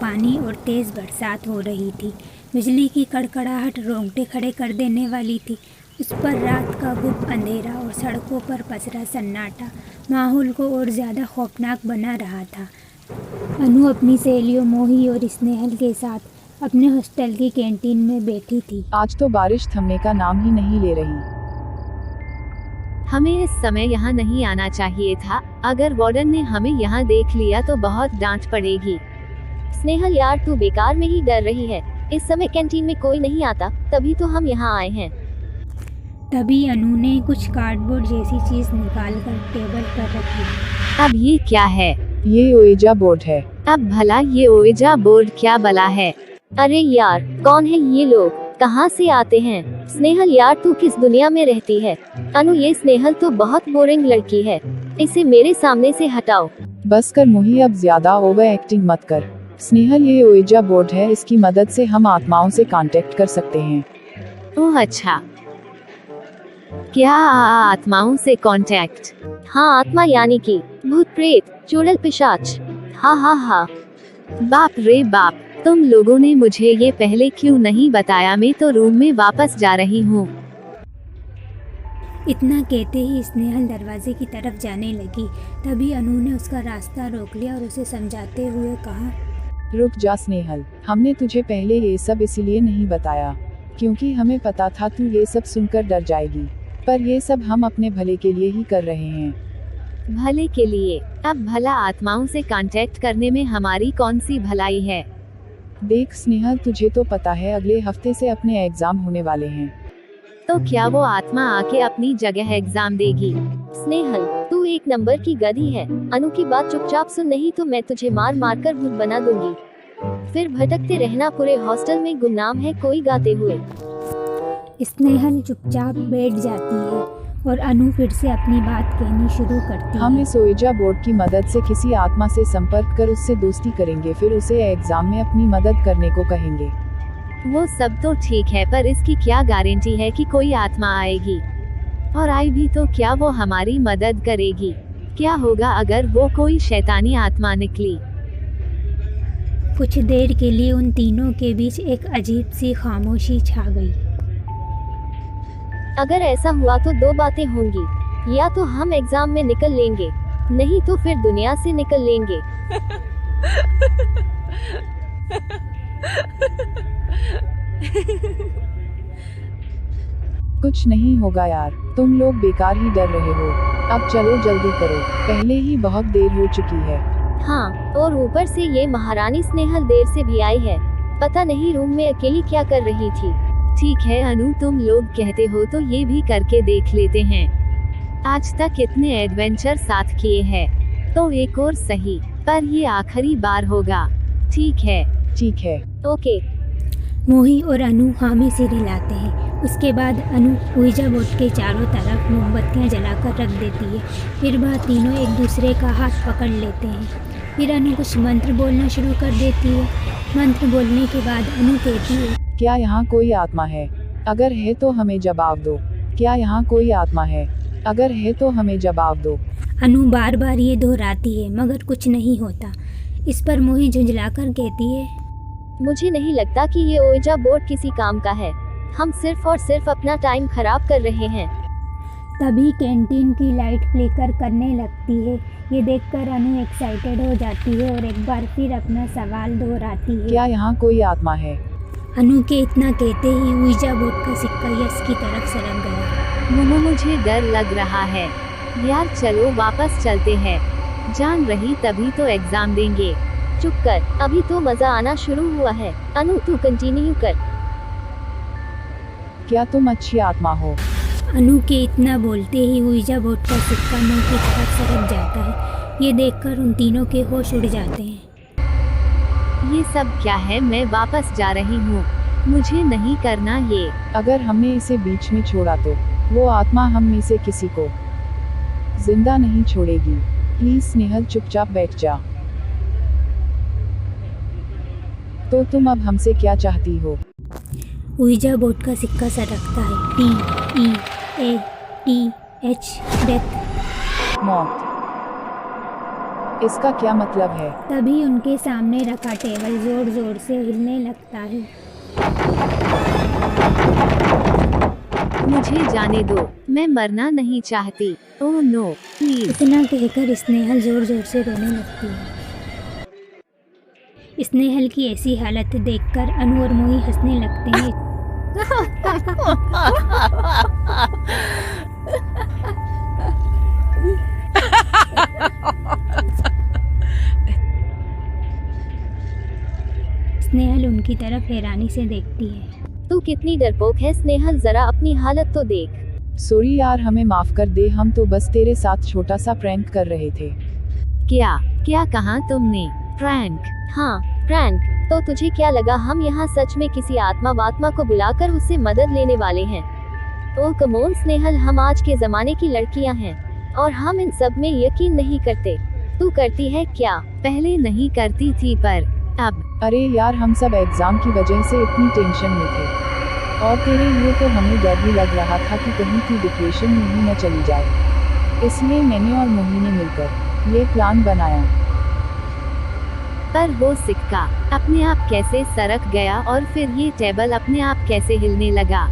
तूफानी और तेज़ बरसात हो रही थी। बिजली की कड़कड़ाहट रोंगटे खड़े कर देने वाली थी। उस पर रात का गुप्त अंधेरा और सड़कों पर पसरा सन्नाटा माहौल को और ज़्यादा खौफनाक बना रहा था। अनु अपनी सहेलियों मोही और स्नेहल के साथ अपने हॉस्टल की कैंटीन में बैठी थी। आज तो बारिश थमने का नाम ही नहीं ले रही। हमें इस समय यहाँ नहीं आना चाहिए था। अगर वार्डन ने हमें यहाँ देख लिया तो बहुत डांट पड़ेगी। स्नेहल यार, तू बेकार में ही डर रही है। इस समय कैंटीन में कोई नहीं आता, तभी तो हम यहाँ आए हैं। तभी अनु ने कुछ कार्डबोर्ड जैसी चीज निकालकर टेबल पर रखी। अब ये क्या है? ये ओएजा बोर्ड है। अब भला ये ओएजा बोर्ड क्या बला है? अरे यार, कौन है ये लोग? कहाँ से आते हैं? स्नेहल यार, तू किस दुनिया में रहती है? अनु, ये स्नेहल तो बहुत बोरिंग लड़की है, इसे मेरे सामने से हटाओ। बस कर मोही, अब ज्यादा ओवर एक्टिंग मत कर। स्नेहल, ये ओएजा बोर्ड है, इसकी मदद से हम आत्माओं से कांटेक्ट कर सकते हैं। ओह अच्छा, क्या आत्माओं से कांटेक्ट? हाँ, आत्मा यानी कि भूत प्रेत चुड़ैल पिशाच। हाँ हाँ हाँ। बाप रे बाप, तुम लोगों ने मुझे ये पहले क्यों नहीं बताया? मैं तो रूम में वापस जा रही हूँ। इतना कहते ही स्नेहल दरवाजे की तरफ जाने लगी। तभी अनु ने उसका रास्ता रोक लिया और उसे समझाते हुए कहा, रुक जा स्नेहल, हमने तुझे पहले ये सब इसलिए नहीं बताया क्योंकि हमें पता था तू ये सब सुनकर डर जाएगी, पर ये सब हम अपने भले के लिए ही कर रहे हैं। भले के लिए? अब भला आत्माओं से कांटेक्ट करने में हमारी कौन सी भलाई है? देख स्नेहल, तुझे तो पता है अगले हफ्ते से अपने एग्जाम होने वाले हैं। तो क्या वो आत्मा आके अपनी जगह एग्जाम देगी? स्नेहल, तू एक नंबर की गधी है। अनु की बात चुपचाप सुन, नहीं तो मैं तुझे मार मार कर भूत बना दूंगी। फिर भटकते रहना, पूरे हॉस्टल में गुमनाम है कोई गाते हुए। स्नेहल चुपचाप बैठ जाती है और अनु फिर से अपनी बात कहनी शुरू करती हम है। इस ओएजा बोर्ड की मदद से किसी आत्मा से संपर्क कर उससे दोस्ती करेंगे, फिर उसे एग्जाम में अपनी मदद करने को कहेंगे। वो सब तो ठीक है, पर इसकी क्या गारंटी है कि कोई आत्मा आएगी? और आई भी तो क्या वो हमारी मदद करेगी? क्या होगा अगर वो कोई शैतानी आत्मा निकली? कुछ देर के लिए उन तीनों के बीच एक अजीब सी खामोशी छा गई। अगर ऐसा हुआ तो दो बातें होंगी, या तो हम एग्जाम में निकल लेंगे, नहीं तो फिर दुनिया से निकल लेंगे। कुछ नहीं होगा यार, तुम लोग बेकार ही डर रहे हो। अब चलो जल्दी करो, पहले ही बहुत देर हो चुकी है। हाँ, और ऊपर से ये महारानी स्नेहल देर से भी आई है, पता नहीं रूम में अकेली क्या कर रही थी। ठीक है अनु, तुम लोग कहते हो तो ये भी करके देख लेते हैं। आज तक इतने एडवेंचर साथ किए हैं, तो एक और सही, पर ये आखिरी बार होगा। ठीक है? ठीक है। ओके। मोही और अनु हामी से हिलाते हैं। उसके बाद अनु ओएजा बोर्ड के चारों तरफ मोमबत्तियां जलाकर रख देती है। फिर वह तीनों एक दूसरे का हाथ पकड़ लेते हैं। फिर अनु कुछ मंत्र बोलना शुरू कर देती है। मंत्र बोलने के बाद अनु कहती है, क्या यहाँ कोई आत्मा है? अगर है तो हमें जवाब दो। क्या यहाँ कोई आत्मा है? अगर है तो हमें जवाब दो। अनु बार बार ये दोहराती है मगर कुछ नहीं होता। इस पर मोही झुंझलाकर कहती है, मुझे नहीं लगता कि ये ओएजा बोर्ड किसी काम का है। हम सिर्फ और सिर्फ अपना टाइम खराब कर रहे हैं। तभी कैंटीन की लाइट फ्लिकर करने लगती है। ये देखकर अनु एक्साइटेड हो जाती है और एक बार फिर अपना सवाल दोहराती है, क्या यहाँ कोई आत्मा है? अनु के इतना कहते ही ओएजा बोर्ड का सिक्का यस की तरफ सरक गया। मुझे डर लग रहा है यार, चलो वापस चलते हैं। जान रही तभी तो एग्जाम देंगे। चुप कर, अभी तो मजा आना शुरू हुआ है। अनु, तू कंटिन्यू कर। क्या तुम अच्छी आत्मा हो? अनु के इतना बोलते ही ओएजा बोर्ड का सिक्का मुंह की तरफ सरक जाता है। ये देखकर उन तीनों के होश उड़ जाते हैं। ये सब क्या है? मैं वापस जा रही हूँ, मुझे नहीं करना ये। अगर हमने इसे बीच में छोड़ा तो वो आत्मा हम में से किसी को जिंदा नहीं छोड़ेगी। प्लीज स्नेहल, चुपचाप बैठ जा। तो तुम अब हमसे क्या चाहती हो? ओएजा बोर्ड का सिक्का सरकता है। DEATH, death. मौत। इसका क्या मतलब है? तभी उनके सामने रखा टेबल जोर जोर से हिलने लगता है। मुझे जाने दो, मैं मरना नहीं चाहती। Oh no please. इतना कहकर स्नेहल जोर जोर से रोने लगती है। स्नेहल की ऐसी हालत देखकर अनु और मोही हंसने लगते हैं। स्नेहल उनकी तरफ हैरानी से देखती है। तू कितनी डरपोक है स्नेहल, जरा अपनी हालत तो देख। सॉरी यार, हमें माफ कर दे, हम तो बस तेरे साथ छोटा सा प्रैंक कर रहे थे। क्या क्या कहा तुमने? प्रैंक? हाँ प्रैंक। तो तुझे क्या लगा हम यहाँ सच में किसी आत्मा को बुलाकर उससे मदद लेने वाले हैं? ओह कमोन स्नेहल, हम आज के जमाने की लड़कियाँ हैं और हम इन सब में यकीन नहीं करते। तू करती है क्या? पहले नहीं करती थी पर अब। अरे यार, हम सब एग्जाम की वजह से इतनी टेंशन में थे और तेरे लिए तो हमें डर भी लग रहा था कि कहीं तू डिप्रेशन में ही न चली जाए, इसलिए मैंने और मोही ने मिलकर ये प्लान बनाया। पर वो सिक्का अपने आप कैसे सरक गया और फिर ये टेबल अपने आप कैसे हिलने लगा?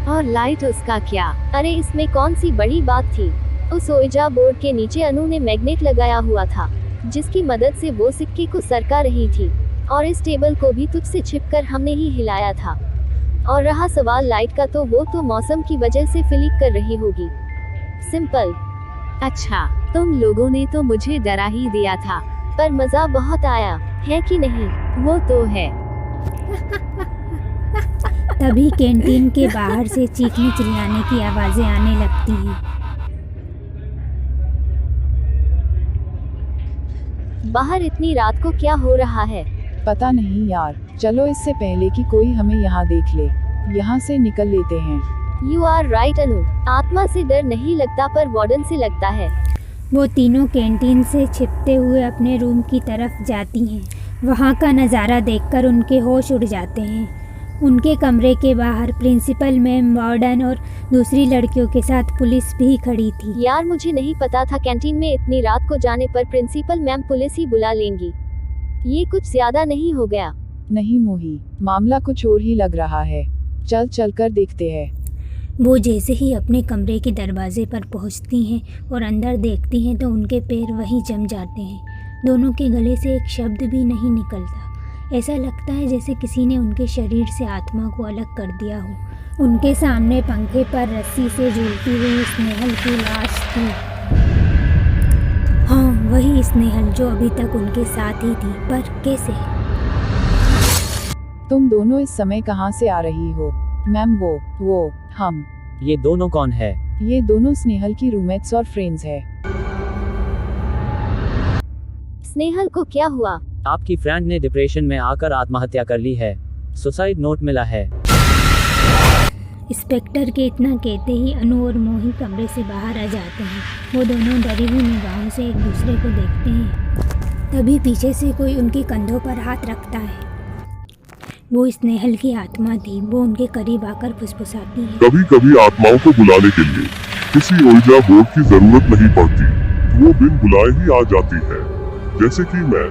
और लाइट उसका क्या? अरे इसमें कौन सी बड़ी बात थी? उस ओइजा बोर्ड के नीचे अनु ने मैग्नेट लगाया हुआ था जिसकी मदद से वो सिक्के को सरका रही थी और इस टेबल को भी तुझसे छिपकर हमने ही हिलाया था। और रहा सवाल लाइट का, तो वो तो मौसम की वजह से फ्लिक कर रही होगी। सिंपल। अच्छा, तुम लोगों ने तो मुझे डरा ही दिया था। पर मजा बहुत आया है कि नहीं? वो तो है। तभी कैंटीन के बाहर से चीखने चिल्लाने की आवाजें आने लगती हैं। बाहर इतनी रात को क्या हो रहा है? पता नहीं यार, चलो इससे पहले कि कोई हमें यहाँ देख ले, यहाँ से निकल लेते हैं। यू आर राइट अनु, आत्मा से डर नहीं लगता पर वार्डन से लगता है। वो तीनों कैंटीन से छिपते हुए अपने रूम की तरफ जाती हैं। वहाँ का नज़ारा देखकर उनके होश उड़ जाते हैं। उनके कमरे के बाहर प्रिंसिपल मैम, वार्डन और दूसरी लड़कियों के साथ पुलिस भी खड़ी थी। यार मुझे नहीं पता था कैंटीन में इतनी रात को जाने पर प्रिंसिपल मैम पुलिस ही बुला लेंगी। ये कुछ ज्यादा नहीं हो गया? नहीं मोही, मामला कुछ और ही लग रहा है। चल कर देखते हैं। वो जैसे ही अपने कमरे के दरवाजे पर पहुंचती हैं और अंदर देखती हैं तो उनके पैर वहीं जम जाते हैं। दोनों के गले से एक शब्द भी नहीं निकलता। ऐसा लगता है जैसे किसी ने उनके शरीर से आत्मा को अलग कर दिया हो। उनके सामने पंखे पर रस्सी से झूलती हुई स्नेहल की लाश थी। हाँ, वही स्नेहल जो अभी तक उनके साथ ही थी। पर कैसे? तुम दोनों इस समय कहाँ से आ रही हो? मैम वो हम। ये दोनों कौन है? ये दोनों स्नेहल की रूममेट्स और फ्रेंड्स है। स्नेहल को क्या हुआ? आपकी फ्रेंड ने डिप्रेशन में आकर आत्महत्या कर ली है। सुसाइड नोट मिला है। इंस्पेक्टर के इतना कहते ही अनु और मोही कमरे से बाहर आ जाते हैं। वो दोनों डरी हुई निगाहों से एक दूसरे को देखते हैं। तभी पीछे से कोई उनके कंधों पर हाथ रखता है। वो स्नेहल की आत्मा थी। वो उनके करीब आकर फुसफुसाती है। कभी कभी आत्माओं को बुलाने के लिए किसी ओइजा बोर्ड की जरूरत नहीं पड़ती, वो बिन बुलाए ही आ जाती है, जैसे कि मैं।